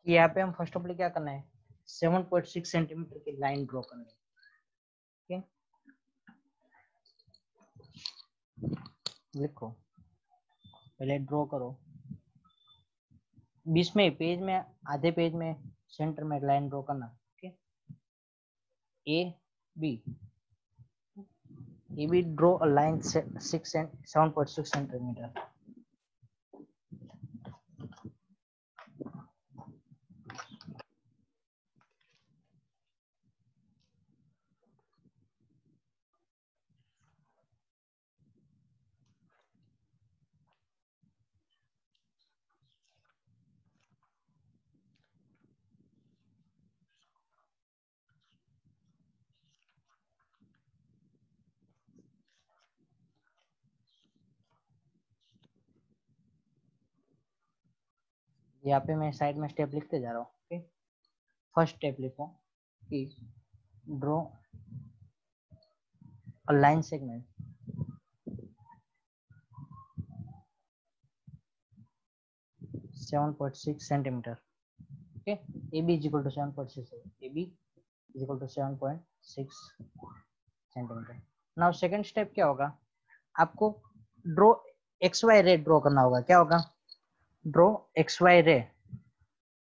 यहाँ पे हम फर्स्ट ऑफ ऑल क्या करना है, 7.6 सेंटीमीटर की लाइन ड्रॉ करनी है। ठीक, लिखो, पहले ड्रॉ करो, बीच में पेज में, आधे पेज में सेंटर में लाइन ड्रॉ करना। ठीक, A B draw a line 7.6 centimetre. यहाँ पे मैं साइड में स्टेप लिखते जा रहा हूँ। ओके, फर्स्ट स्टेप लिखो कि draw a line segment 7.6 centimetre. Okay, A B is equal to 7.6, A B is equal to 7.6 centimetre. Now second step क्या होगा, आपको draw X Y ray draw करना होगा। क्या होगा, draw X Y ray.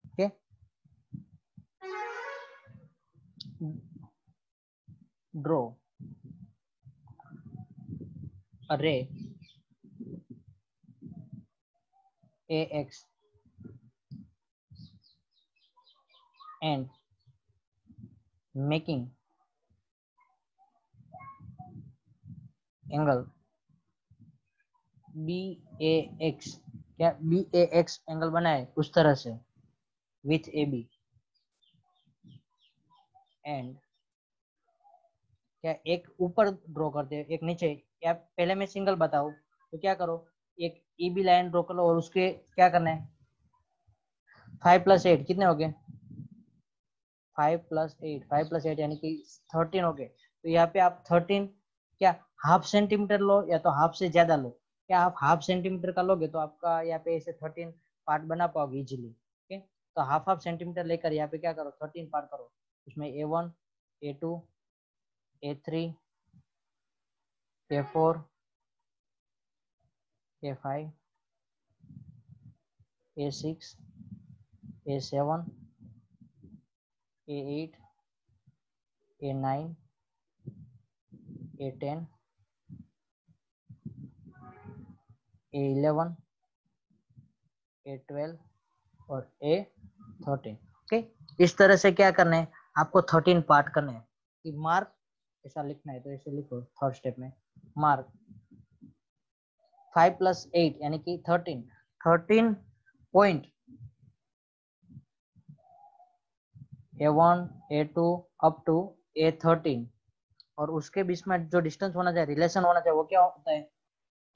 Okay, draw a ray AX and making angle BAX। क्या BAX angle बनाए उस तरह से विथ AB एंड क्या एक ऊपर ड्रॉ करते हैं एक नीचे। या पहले मैं सिंगल बताऊं तो क्या करो, एक AB लाइन ड्रॉ कर लो और उसके क्या करना है, 5 + 8 कितने हो गए, 5 + 8 यानी कि 13 हो गए। तो यहाँ पे आप 13 क्या हाफ सेंटीमीटर लो या तो हाफ से ज्यादा लो। क्या आप हाफ सेंटीमीटर का लोगे तो आपका यहाँ पे ऐसे 13 पार्ट बना पाओगे इजीली। ओके, तो हाफ सेंटीमीटर लेकर यहाँ पे क्या करो, 13 पार्ट करो। उसमें A1 A2 A3 A4 A5 A6 A7 A8 A9 A10 A11 A12 और A13। ओके, इस तरह से क्या करना है, आपको 13 पार्ट करने हैं। कि मार्क ऐसा लिखना है तो ऐसे लिखो थर्ड स्टेप में, मार्क 5 + 8 यानी कि 13 point A1 A2 up to A13 और उसके बीच में जो डिस्टेंस होना चाहिए, रिलेशन होना चाहिए, वो क्या होता है,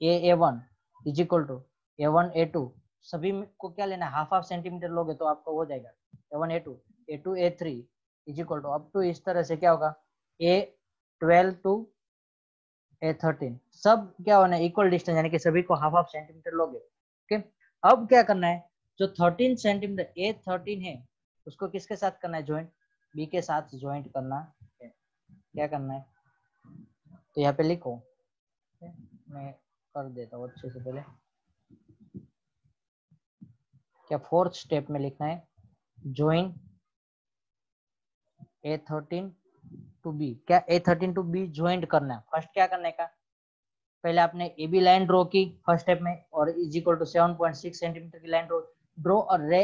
A1 is equal to A1 A2। सभी को क्या लेना है, हाफ सेंटीमीटर लोगे तो आपको हो जाएगा A1 A2 A2 A3 is equal to up to, इस तरह से क्या होगा A12 टू A13। सब क्या होना है, इक्वल डिस्टेंस यानी कि सभी को हाफ सेंटीमीटर लोगे। ओके, अब क्या करना है, जो 13 सेंटीमीटर A13 है उसको किसके साथ करना है, ज्वाइंट B के साथ ज्वाइंट करना है। क्या करना है तो यहाँ पे लिखो, मैं कर देता हूँ अच्छे से। पहले क्या फोर्थ स्टेप में लिखना है, ज्वाइन A13 टू B। क्या A13 टू B ज्वाइंट करना है। फर्स्ट क्या करने का, पहले आपने ए बी लाइन ड्रॉ की फर्स्ट स्टेप में और इज इक्वल टू 7.6 सेंटीमीटर की लाइन ड्रॉ और रे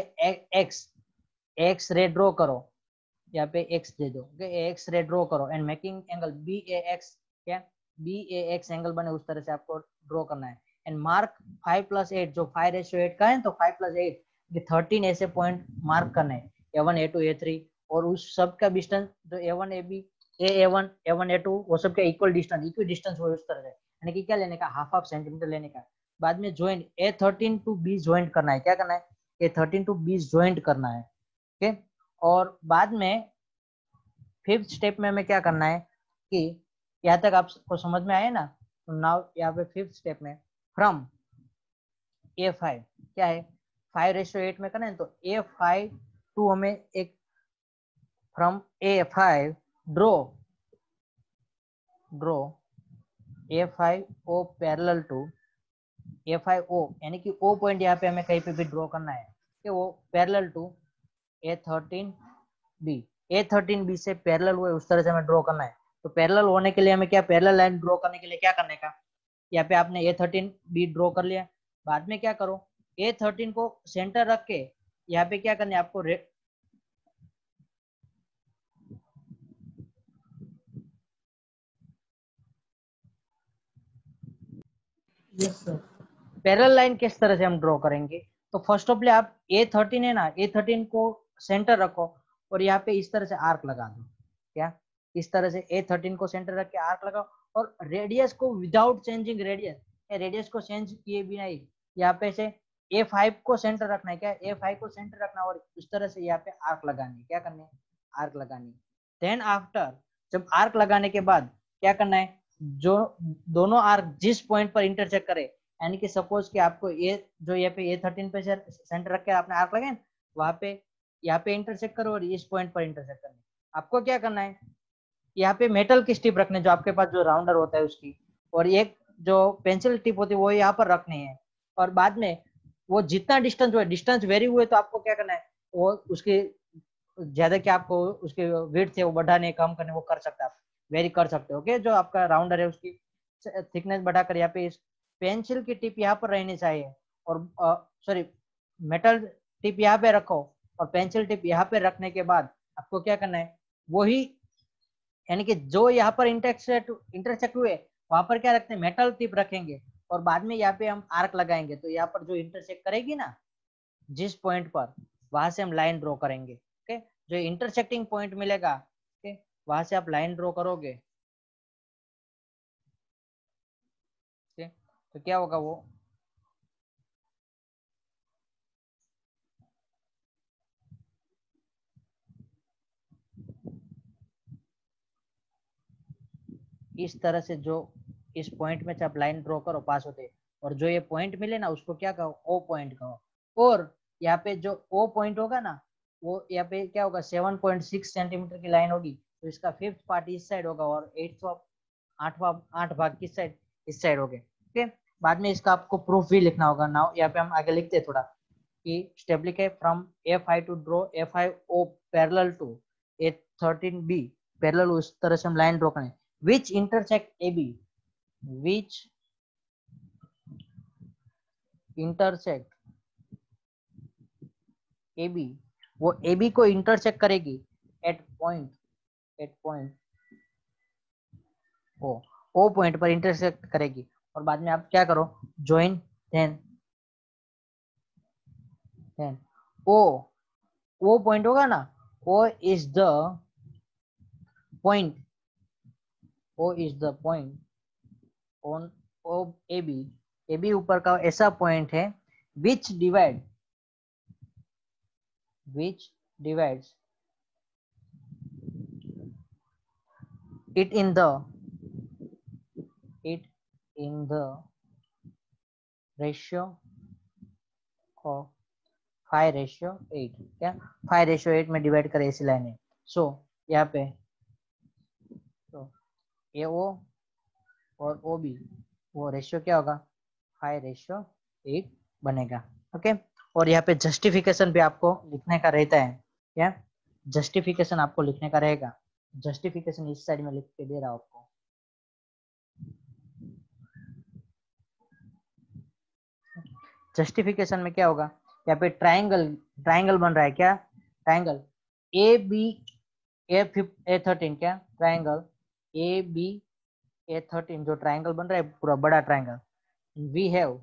एक्स रे ड्रॉ करो, यहाँ पे एक्स दे दो, एक्स रे ड्रॉ करो एंड मेकिंग एंगल BAX। क्या BAX एंगल बने उस तरह से आपको ड्रॉ करना है। एंड मार्क 5 + 8, जो 5:8 का है तो 5 + 8 ये 13 ऐसे पॉइंट मार्क करने हैं, A1 A2 A3 और उस सब का डिस्टेंस जो A1 AB A1 A1 A2 वो सब का इक्वल डिस्टेंस हो उस तरह से, यानी कि क्या लेने का, हाफ सेंटीमीटर लेने का। बाद में joint A13 to B joint करना है। क्या करना है, A13 टू B ज्वाइंट करना है। ओके, और बाद में फिफ्थ स्टेप में हमें क्या करना है कि यहाँ तक आपको समझ में आए ना, तो नाउ यहाँ पे फिफ्थ स्टेप में फ्रॉम A5 क्या है, 5:8 में करना है तो A5 टू हमें एक from A5 draw A5O parallel to A5O, यानी कि O पॉइंट यहाँ पे हमें कहीं पे भी ड्रॉ करना है कि वो पैरेलल टू A13B, A13B से पैरेलल हुए उस तरह से हमें ड्रॉ करना है। तो पैरेलल होने के लिए हमें क्या, पैरेलल लाइन ड्रॉ करने के लिए क्या करने का, यहाँ पे आपने A13B ड्रॉ कर लिया, बाद में क्या करो, A13 को सेंटर रख के यहाँ पे क्या करना है आपको, पैरेलल लाइन किस तरह से हम ड्रॉ करेंगे। तो फर्स्ट ऑफ ऑल आप A13 है ना, A13 को सेंटर रखो और यहाँ पे इस तरह से आर्क लगा दो। क्या, इस तरह से A13 को सेंटर रख के आर्क लगाओ और रेडियस को विदाउट चेंजिंग रेडियस, रेडियस को चेंज किए बिना ही यहाँ पे से A5 को सेंटर रखना है। क्या, A5 को सेंटर रखना और इस तरह से यहाँ पे आर्क लगानी। क्या करनी है, आर्क लगानी। देन आफ्टर जब आर्क लगाने के बाद क्या करना है, जो दोनों आर्क जिस पॉइंट पर इंटरसेक्ट करे, यानी कि सपोज कि आपको ये जो यहाँ पे A13 पे सेंटर रख के आपने आर्क लगाए, वहां पे यहाँ पे इंटरसेक्ट करो और इस पॉइंट पर इंटरसेक्ट करना। आपको क्या करना है, यहाँ पे मेटल की स्टिप रखने, जो आपके पास जो राउंडर होता है उसकी, और एक जो पेंसिल टिप होती है वो यहाँ पर रखनी है। और बाद में वो जितना डिस्टेंस हुआ, डिस्टेंस वेरी हुए तो आपको क्या करना है, वो उसके ज्यादा क्या आपको उसके वेट है वो बढ़ाने कम करने वो कर सकते हैं, आप वेरी कर सकते हो। ओके, जो आपका राउंडर है उसकी थिकनेस बढ़ाकर यहाँ पे पेंसिल की टिप यहाँ पर रहनी चाहिए, और सॉरी मेटल टिप यहाँ पे रखो और पेंसिल टिप यहाँ पे रखने के बाद आपको क्या करना है, वही यानी कि जो यहाँ पर इंटरसेक्ट हुए वहां पर क्या रखते हैं, मेटल टिप रखेंगे और बाद में यहाँ पे हम आर्क लगाएंगे। तो यहाँ पर जो इंटरसेक्ट करेगी ना जिस पॉइंट पर, वहां से हम लाइन ड्रॉ करेंगे। ओके, जो इंटरसेक्टिंग पॉइंट मिलेगा, ओके, वहां से आप लाइन ड्रॉ करोगे। ओके, तो क्या होगा वो, इस तरह से जो इस पॉइंट में से आप लाइन ड्रॉ करो पास होते, और जो ये पॉइंट मिले ना उसको क्या कहो, ओ पॉइंट कहो। और यहाँ पे जो ओ पॉइंट होगा ना, वो यहाँ पे क्या होगा, 7.6 सेंटीमीटर की लाइन होगी, तो इसका 5th पार्ट इस साइड होगा और 8 भाग किस साइड, इस साइड हो गए। ओके, बाद में इसका आपको प्रूफ भी लिखना होगा। नाउ यहाँ पे हम आगे लिखते हैं थोड़ा कि स्टेप लिखे, from A5 to draw A5O parallel to A13B parallel, उस तरह से हम लाइन ड्रॉ करें which intersect AB, which intersect AB, वो AB को इंटरसेक्ट करेगी एट पॉइंट ओ पॉइंट पर इंटरसेक्ट करेगी। और बाद में आप क्या करो, ज्वाइन, देन ओ पॉइंट होगा ना, O is the point, O is the point on O AB, AB ऊपर का ऐसा पॉइंट है which divides it in the ratio of 5:8। क्या, 5:8 में डिवाइड करे ऐसी लाइन है। सो यहाँ पे तो AO और OB वो रेशियो क्या होगा, 5:8 बनेगा। ओके, और यहाँ पे जस्टिफिकेशन भी आपको लिखने का रहता है। क्या, जस्टिफिकेशन आपको लिखने का रहेगा। जस्टिफिकेशन इस साइड में लिख के दे रहा हूं आपको। जस्टिफिकेशन में क्या होगा, यहाँ पे ट्राइंगल बन रहा है। क्या, ट्राइंगल A13, क्या ट्राइंगल AB A13 जो ट्राइंगल बन रहा है पूरा बड़ा ट्राइंगल, वी हैव,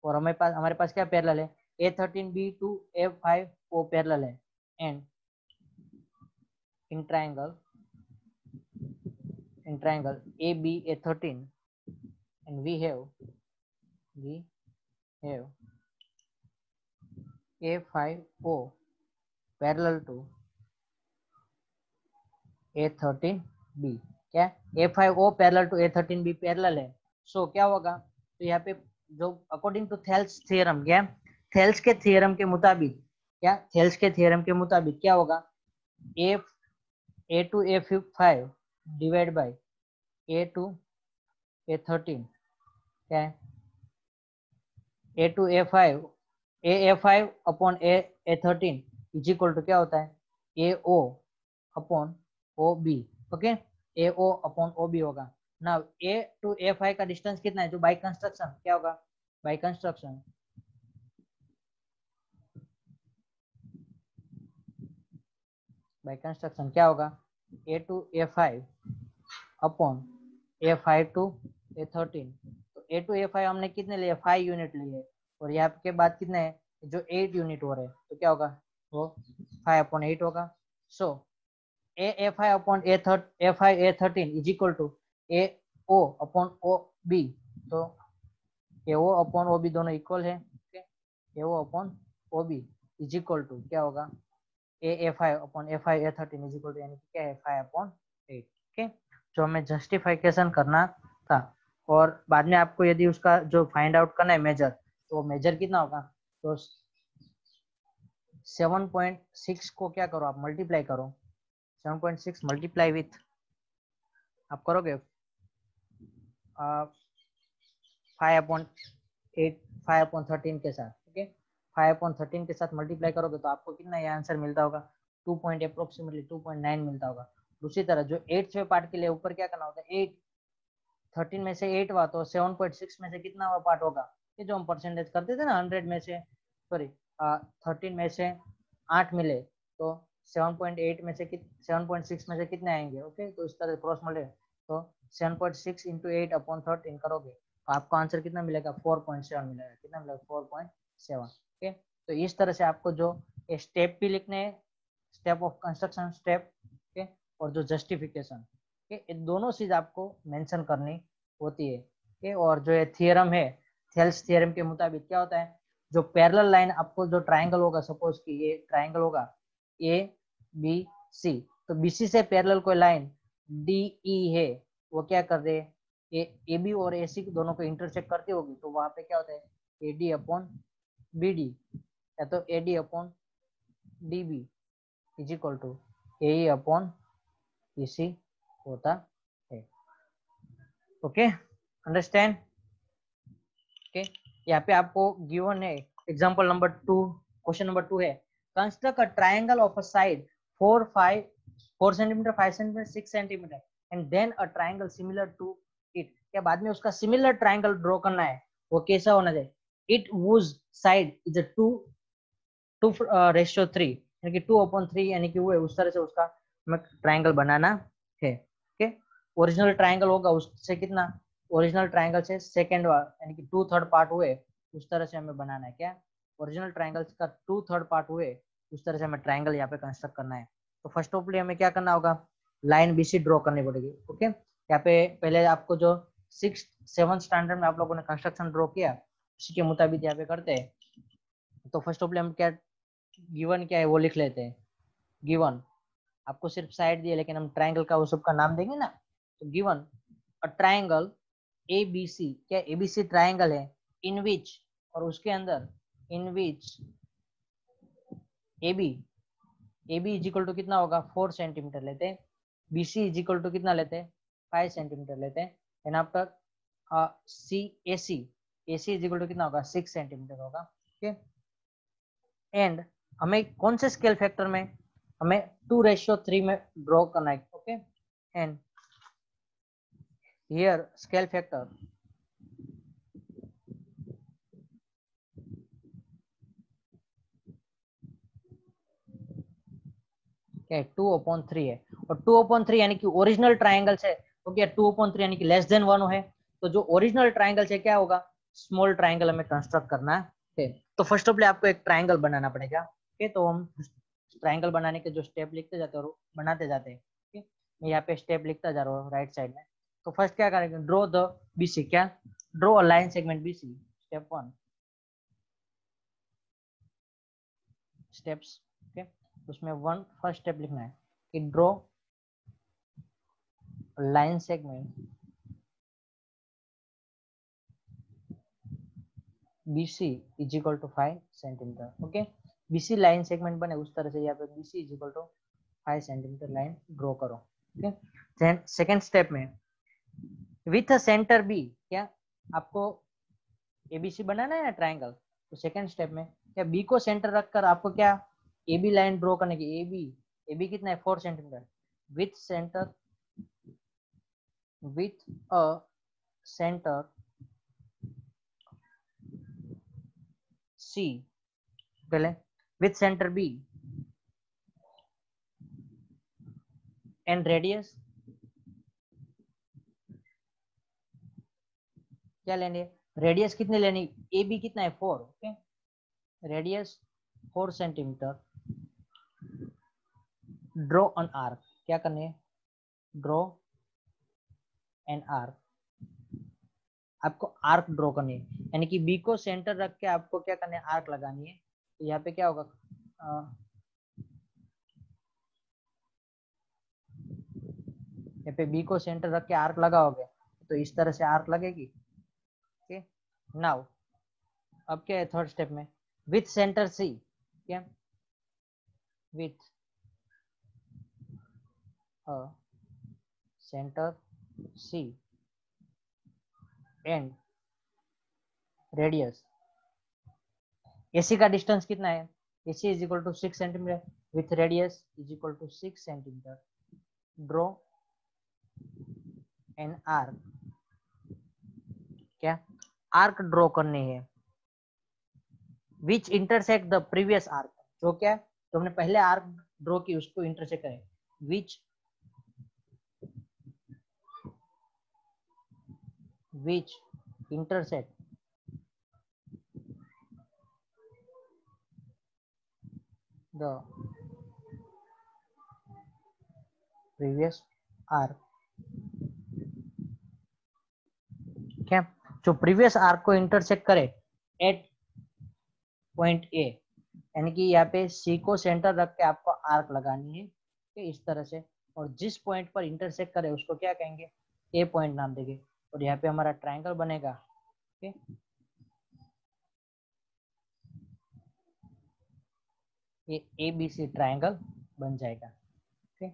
और हमारे पास क्या पैरेलल है, A13B टू A5O पैरेलल है, and in triangle AB A13 and we have A5O parallel to A13B। क्या, A5O parallel to A13B parallel है। सो क्या होगा, तो यहाँ पे जो अकॉर्डिंग टू थेल्स थ्योरम, क्या थेल्स के थ्योरम के मुताबिक क्या, थेल्स के थ्योरम के मुताबिक क्या होगा, A two A5 divide by A two A13 क्या है, A5 upon A13 is equal to क्या होता है, AO upon OB। Okay, AO upon OB होगा ना। A टू A5 का डिस्टेंस कितना है, जो बाय कंस्ट्रक्शन क्या होगा, बाय कंस्ट्रक्शन क्या होगा, A to A5 upon A5 to A13। तो A टू A5 हमने कितने लिए, 5 यूनिट लिए, और यहाँ के बाद कितने हैं, जो 8 यूनिट हो रहे हैं, तो क्या होगा, वो 5 अपॉन 8 होगा। So A5 upon A5 A13 is equal to AO upon OB। तो AO अपॉन OB दोनों इक्वल है, AO upon OB is equal to क्या होगा, A5 upon A5 A13 is equal to यानी क्या है, 5 अपॉन 8। ओके, जो हमें जस्टिफिकेशन करना था, और बाद में आपको यदि उसका जो फाइंड आउट करना है मेजर, तो मेजर कितना होगा, तो 7.6 को क्या करो, आप मल्टीप्लाई करो, 7.6 मल्टीप्लाई विथ, आप करोगे 5/8 5/13 के साथ। ओके, 5/13 के साथ मल्टीप्लाई करोगे तो आपको कितना ये आंसर मिलता होगा, 2.9 मिलता होगा। दूसरी तरह जो 8वें पार्ट के लिए ऊपर क्या करना होता है, 13 में से 8 हुआ तो 7.6 में से कितना हुआ पार्ट होगा, ये जो हम परसेंटेज करते थे ना 100 में से, सॉरी 13 में से 8 मिले तो 7.8 में से 7.6 में से कितने आएंगे। ओके, तो इस तरह क्रॉस मल्टीप्लाई, तो 7.6 इंटू 8 अपॉन 13 करोगे तो आपको आंसर कितना मिलेगा, 4.7 मिलेगा। कितना मिलेगा, 4.7। ओके, तो इस तरह से आपको जो स्टेप भी लिखने हैं, step of construction step, okay, और जो जस्टिफिकेशन, ये दोनों चीज आपको मेंशन करनी होती है। ओके, और जो ये थियरम है, थेल्स थियरम के मुताबिक क्या होता है, जो पैरेलल लाइन आपको जो ट्राइंगल होगा, सपोज कि ये ट्राइंगल होगा ABC, तो BC से पैरेलल कोई लाइन DE है, वो क्या कर रहे हैं, ये AB और AC दोनों को इंटरसेक्ट करती होगी, तो वहां पे क्या होता है, AD अपॉन BD या तो AD upon DB is equal to AE upon EC होता है। Okay, understand. ओके, यहाँ पे आपको गिवन है एग्जांपल नंबर 2, क्वेश्चन नंबर 2 है, construct a triangle of a side 4 centimetre 5 centimetre 6 centimetre and then a triangle similar to it. क्या बाद में उसका सिमिलर ट्रायंगल ड्रॉ करना है, वो कैसा होना चाहिए, it was side is a 2:3 यानी कि 2/3 यानी कि वो है, उस तरह से उसका हमें ट्रायंगल बनाना है। ओके, ओरिजिनल ट्रायंगल होगा उससे कितना, ओरिजिनल ट्रायंगल से सेकंड यानी कि 2/3 पार्ट हुए, उस तरह से हमें बनाना है। क्या, ओरिजिनल ट्रायंगल का 2/3 पार्ट हुए, उस तरह से हमें ट्रायंगल यहाँ पे कंस्ट्रक्ट करना है। तो फर्स्ट ऑफ ऑल हमें क्या करना होगा, लाइन BC ड्रॉ करनी पड़ेगी। ओके, यहाँ पे पहले आपको जो 6th 7th स्टैंडर्ड में आप लोगों ने कंस्ट्रक्शन ड्रॉ किया, उसी के मुताबिक यहाँ पे करते हैं। तो फर्स्ट ऑफ ऑल हम क्या, गिवन क्या है वो लिख लेते हैं। गिवन आपको सिर्फ साइड दिया, लेकिन हम ट्रायंगल का वो सबका नाम देंगे ना। तो गिवन अ ट्रायंगल ABC, क्या ABC ट्रायंगल है, इन विच, और उसके अंदर इन विच AB इज इक्वल टू कितना होगा, 4 सेंटीमीटर लेते हैं, BC इज इक्वल टू कितना लेते हैं, 5 सेंटीमीटर लेते हैं, and after AC is equal to कितना होगा, 6 सेंटीमीटर होगा। ओके, एंड हमें कौन से स्केल फैक्टर में, हमें 2:3 में ड्रॉ करना है। Okay, and here scale factor क्या है, 2/3 है, और 2/3 यानी कि ओरिजिनल ट्राइंगल से, तो क्या 2/3 यानी कि लेस देन 1 है, तो जो ओरिजिनल ट्राइंगल से क्या होगा, स्मॉल ट्राइंगल हमें कंस्ट्रक्ट करना है। तो फर्स्ट ऑफ ऑल आपको एक ट्राइंगल बनाना पड़ेगा। ओके, तो हम ट्राइंगल बनाने के जो स्टेप लिखते जाते हैं और बनाते जाते हैं। ओके, मैं यहाँ पे स्टेप लिखता जा रहा हूँ राइट साइड में। तो फर्स्ट क्या करेंगे, ड्रॉ द BC, क्या, draw a line segment BC, step 1 steps. Okay, उसमें फर्स्ट स्टेप लिखना है कि draw line segment BC is equal to 5 centimetre. Okay, BC line segment बने उस तरह से यहाँ पे BC is equal to 5 centimetre line draw करो। ओके, सेकेंड स्टेप में विथ सेंटर B, क्या आपको ABC बनाना है ना ट्राइंगल, तो सेकेंड स्टेप में क्या B को सेंटर रखकर आपको क्या AB लाइन ड्रॉ करने की। AB कितना है 4 centimetre. With centre, with a centre C, पहले with centre B and radius क्या लेने, रेडियस कितने लेनी, AB कितना है 4। Okay, radius 4 centimetre. Draw an arc, क्या करने है, ड्रॉ एन आर्क, आपको आर्क ड्रॉ करनी है, यानी कि B को सेंटर रख के आपको क्या करना है, आर्क लगानी है। तो यहाँ पे क्या होगा, यहाँ पे B को सेंटर रख के आर्क लगाओगे तो इस तरह से आर्क लगेगी। ओके, नाउ अब क्या है थर्ड स्टेप में, विथ सेंटर C, क्या with centre C and radius, AC का डिस्टेंस कितना है, AC is equal to 6 centimetre, with radius is equal to 6 centimetre. Draw an arc, क्या आर्क ड्रॉ करनी है, which intersect the previous arc, जो क्या जो हमने पहले आर्क ड्रॉ की उसको इंटरसेक्ट करे, विच इंटरसेक्ट द प्रीवियस आर्क, क्या जो प्रीवियस आर्क को इंटरसेक्ट करे एट पॉइंट ए, यानी कि यहाँ पे C को सेंटर रख के आपको आर्क लगानी है कि इस तरह से, और जिस पॉइंट पर इंटरसेक्ट करे उसको क्या कहेंगे, ए पॉइंट नाम देंगे, और यहाँ पे हमारा ट्रायंगल बनेगा। ओके, ये ABC ट्रायंगल बन जाएगा। ओके,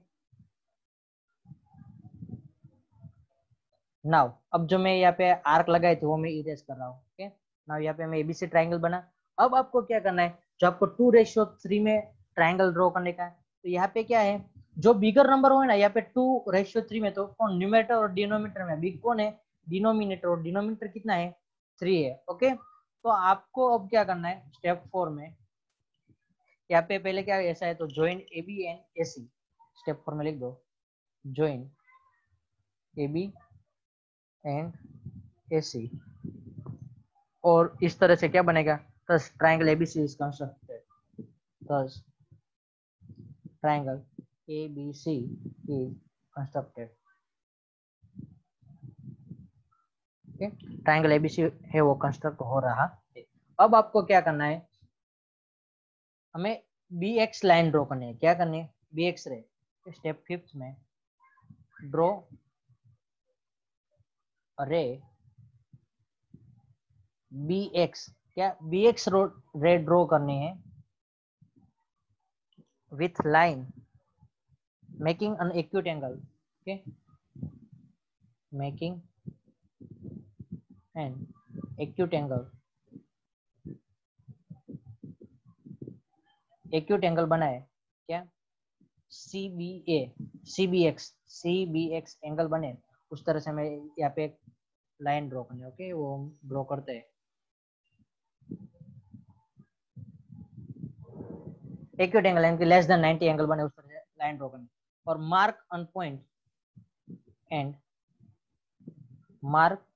नाउ अब जो मैं यहाँ पे आर्क लगाए थे वो मैं इरेज कर रहा हूँ। ओके, नाउ यहाँ पे मैं ABC ट्रायंगल बना। अब आपको क्या करना है, जो आपको 2:3 में ट्रायंगल ड्रॉ करने का है, तो यहाँ पे क्या है, जो बिगर नंबर हो ना यहाँ पे 2:3 में, तो कौन न्यूमरेटर और डिनोमिनेटर में बिग कौन है, डिनोमिनेटर, और डिनोमिनेटर कितना है 3 है। ओके, तो आपको अब क्या करना है स्टेप 4 में, यहाँ पे पहले क्या ऐसा है, तो join AB and AC, step 4 में लिख दो ज्वाइन AB एंड AC, और इस तरह से क्या बनेगा, thus triangle ABC is constructed, thus triangle ABC is constructed। Okay, triangle ABC है वो कंस्ट्रक्ट हो रहा है। अब आपको क्या करना है, हमें BX लाइन ड्रॉ करनी है, क्या करनी है, BX रे, स्टेप 5 में ड्रॉ रे BX, क्या BX रे ड्रॉ करनी है with line making an acute angle. Okay, making an acute angle, acute angle बनाए क्या CBX एंगल बने, उस तरह से मैं यहाँ पे एक लाइन ड्रॉ करनी है। ओके, वो ड्रॉ करते हैं, एक्यूट एंगल यानी कि लेस देन 90 एंगल बने उस तरह से लाइन ड्रॉ करनी, और mark on point and mark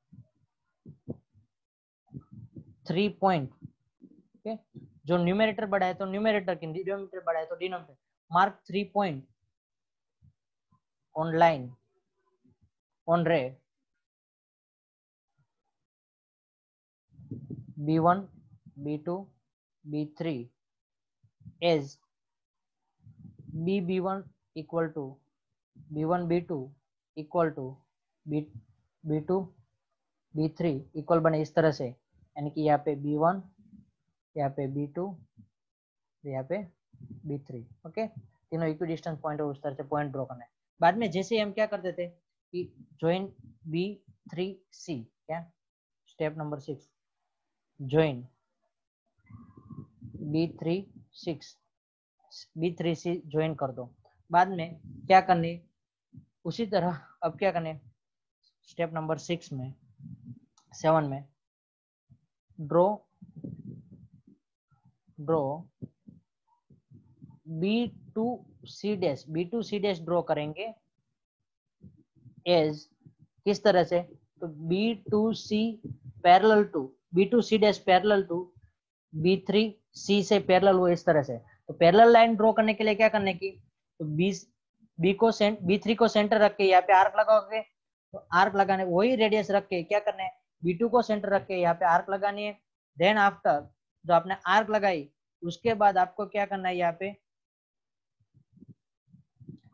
3 point. Okay, जो न्यूमरेटर बढ़ा है तो न्यूमरेटर की, डिनोमिनेटर बढ़ा है तो denominator, mark 3 point on line on रे B1 B2 B3 as B1 equal to B1 B2 equal to B2 B3 equal बने इस तरह से, यानी कि यहाँ पे B1, यहाँ पे B2, यहाँ पे B3। ओके, तीनों इक्वी डिस्टेंस पॉइंट है, उस तरह से पॉइंट ड्रॉ करना है। बाद में जैसे हम क्या करते थे कि ज्वाइन B3C, क्या step number 6, join B3C join कर दो। बाद में क्या करने, उसी तरह अब क्या करने, स्टेप नंबर 7 में ड्रॉ B2C ड्रॉ करेंगे एज, किस तरह से, तो B2C पैरेलल टू B3C से पैरेलल हो, इस तरह से। तो पैरेलल लाइन ड्रॉ करने के लिए क्या करने की, तो B3 को सेंटर रख के यहाँ पे आर्क लगाओगे, तो आर्क लगाने वही रेडियस रख के क्या करना है, B2 को सेंटर रख के यहाँ पे आर्क लगानी है। देन आफ्टर जो आपने आर्क लगाई, उसके बाद आपको क्या करना है, यहाँ पे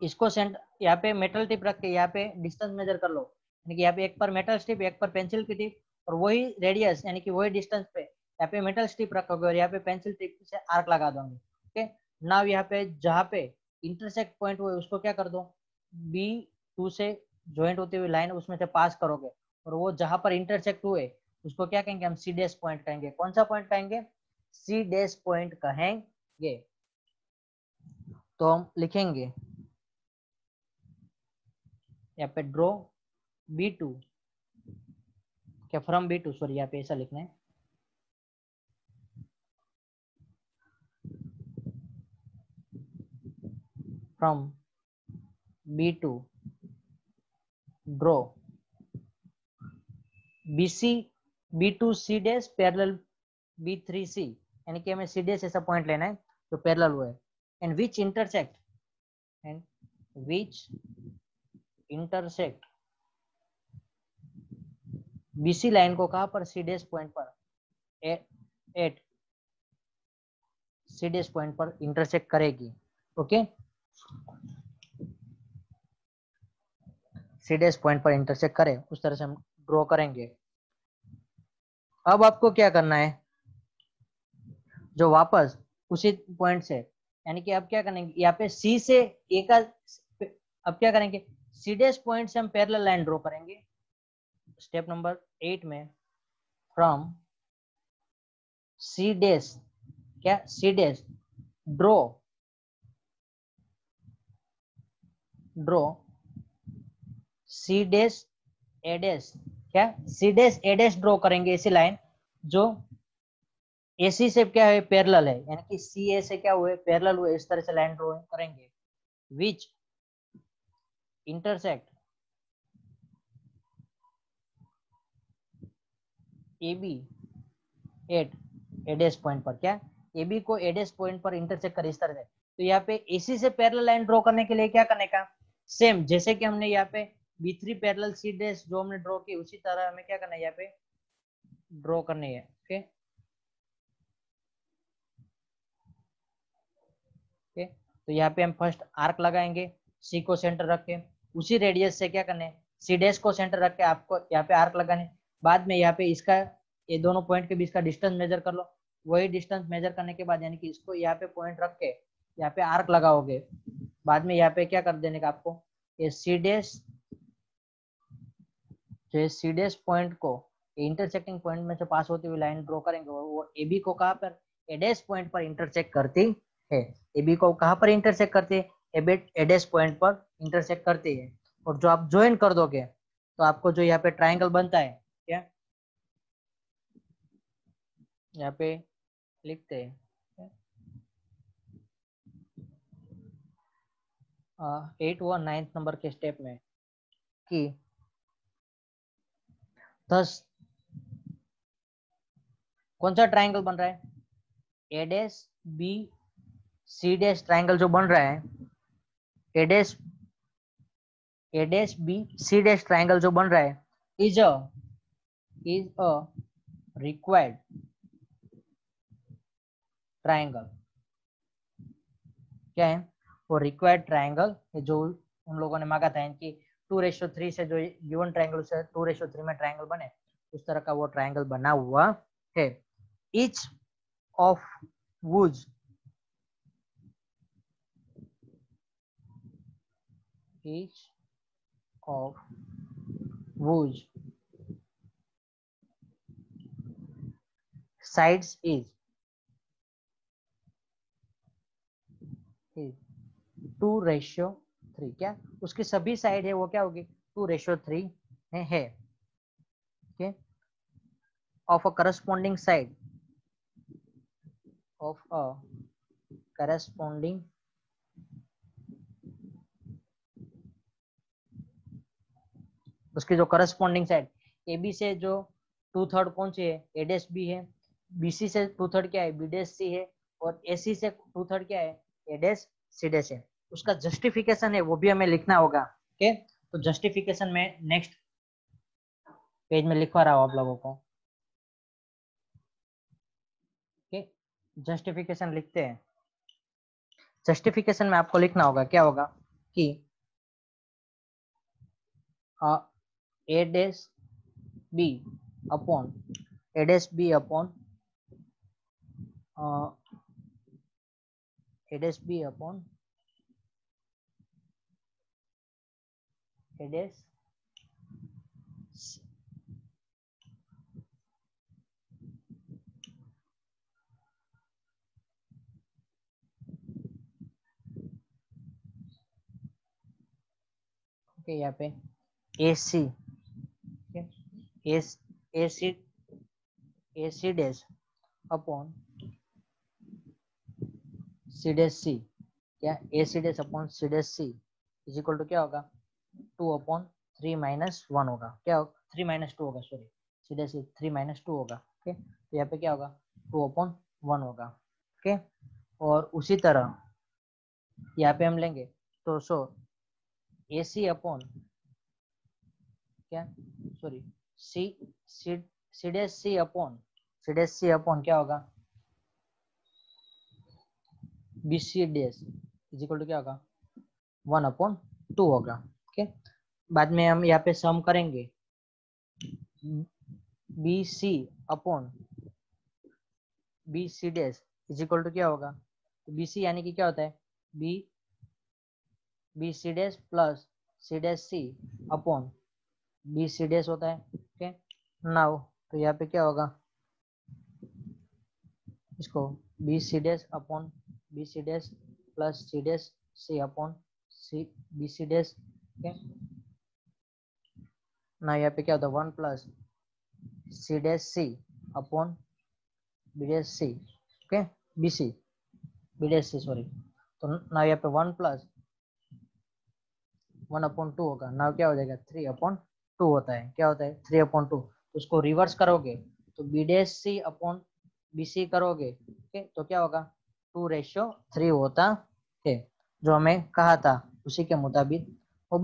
इसको सेंटर, यहाँ पे मेटल टिप रख के यहाँ पे डिस्टेंस मेजर कर लो, यानी कि यहाँ पे एक पर मेटल स्टिप, एक पर पेंसिल की टिप, और वही रेडियस यानी कि वही डिस्टेंस पे यहाँ पे मेटल स्टिप रखोगे और यहाँ पे पेंसिल टिप से आर्क लगा दोगे। ओके, नाउ यहाँ पे जहाँ पे इंटरसेक्ट पॉइंट हुए उसको क्या कर दो, B2 से ज्वाइंट होती हुई लाइन उसमें से पास करोगे, और वो जहां पर इंटरसेक्ट हुए उसको क्या कहेंगे, हम C' पॉइंट कहेंगे। कौन सा पॉइंट कहेंगे, C' पॉइंट कहेंगे। तो हम लिखेंगे यहाँ पे ड्रॉ B2, क्या फ्रॉम B2, सॉरी यहाँ पे ऐसा लिखना है, from B2 draw B2C parallel B3C, यानी कि हमें C' ऐसा पॉइंट लेना है जो पैरेलल हुआ है, and which intersect BC line को कहां पर, C' पॉइंट पर, एट C' पॉइंट पर इंटरसेक्ट करेगी। ओके, C' पॉइंट पर इंटरसेक्ट करे, उस तरह से हम ड्रॉ करेंगे। अब आपको क्या करना है, जो वापस उसी पॉइंट से, यानी कि अब क्या करेंगे, यहाँ पे C से A का, अब क्या करेंगे, C' पॉइंट से हम पैरेलल लाइन ड्रॉ करेंगे। स्टेप नंबर 8 में फ्रॉम C', क्या C' ड्रॉ C', क्या C' ड्रॉ करेंगे, ऐसी लाइन जो AC से क्या है, पैरेलल है, यानी कि CA से क्या हुए, पैरेलल हुए, इस तरह से लाइन ड्रॉ करेंगे। Which intersect AB at A' point पर, क्या AB को A' पॉइंट पर इंटरसेक्ट करे, इस तरह से। तो यहाँ पे AC से पैरेलल लाइन ड्रॉ करने के लिए क्या करने का, सेम जैसे कि हमने यहाँ पे B3 पैरेलल C' जो हमने ड्रॉ की, उसी तरह हमें क्या करना है, यहाँ पे ड्रॉ करनी है। ओके, तो यहाँ पे हम फर्स्ट आर्क लगाएंगे, C को सेंटर रख के, उसी रेडियस से क्या करने, C' को सेंटर रख के आपको यहाँ पे आर्क लगाने। बाद में यहाँ पे इसका, ये दोनों पॉइंट के बीच का डिस्टेंस मेजर कर लो, वही डिस्टेंस मेजर करने के बाद यानी कि इसको यहाँ पे पॉइंट रख के यहाँ पे आर्क लगाओगे। बाद में यहाँ पे क्या कर देने का आपको, ये C' पॉइंट को इंटरसेक्टिंग पॉइंट में से पास होती हुई लाइन ड्रॉ करेंगे, और वो AB को कहाँ पर, A' पॉइंट पर इंटरसेक्ट करती है। AB को कहाँ पर इंटरसेक्ट करती है, A' पॉइंट पर इंटरसेक्ट करती है। और जो आप ज्वाइन कर दोगे तो आपको जो यहाँ पे ट्राइंगल बनता है, क्या यहाँ पे लिखते हैं 8 व 9 नंबर के स्टेप में कि 10 कौन सा ट्राइंगल बन रहा है, A', B, C' ट्राइंगल जो बन रहा है, A', B, C' ट्राइंगल जो बन रहा है, इज अ रिक्वायर्ड ट्राइंगल। क्या है वो, रिक्वायर्ड ट्राइंगल जो उन लोगों ने मांगा था, इनकी 2:3 से जो गिवन ट्राइंगल से 2:3 में ट्राइंगल बने, उस तरह का वो ट्राइंगल बना हुआ है, each of whose sides is 2:3, क्या उसकी सभी साइड है वो क्या होगी 2:3 है okay? Of a corresponding side of a corresponding उसकी जो करस्पॉन्डिंग साइड ए बी से जो 2/3 कौन सी है ए डैश बी है, बीसी से 2/3 क्या है बी डैश सी है, और एसी से 2/3 क्या है ए डैश सी डैश है। उसका जस्टिफिकेशन है वो भी हमें लिखना होगा। ओके, तो जस्टिफिकेशन में नेक्स्ट पेज में लिखवा रहा हूं आप लोगों को। ओके, जस्टिफिकेशन लिखते हैं। जस्टिफिकेशन में आपको लिखना होगा क्या होगा कि A dash B upon A dash B upon A dash B upon A dash okay, यहाँ पे A C A C dash upon C dash C, क्या A C dash upon C dash C is equal to क्या होगा 2/3 - 1 होगा, क्या 3 - 2 होगा, sorry C dash 3 - 2 होगा। Okay, तो यहाँ पे क्या होगा 2/1 होगा। ओके, और उसी तरह यहाँ पे हम लेंगे तो ए सी अपॉन क्या sorry C C C dash C upon क्या होगा B C dash is equal to क्या होगा 1/2 होगा। ओके, बाद में हम यहाँ पे सम करेंगे B C upon B C dash is equal to क्या होगा, तो बी सी यानी कि क्या होता है B C dash plus C dash C upon B C dash होता है। ओके, नाउ तो यहाँ पे क्या होगा इसको B C dash upon B C dash plus C dash C upon C B C dash. Okay, ना यहाँ पे क्या होता है 1 plus C dash C upon B dash C. Okay, B C B dash C sorry, तो ना यहाँ पे 1 प्लस 1/2 होगा, ना क्या हो जाएगा 3/2 होता है, क्या होता है 3/2। तो उसको रिवर्स करोगे तो B dash C upon B सी करोगे, ओके, तो क्या होगा 2:3 होता है, जो हमें कहा था उसी के मुताबिक वो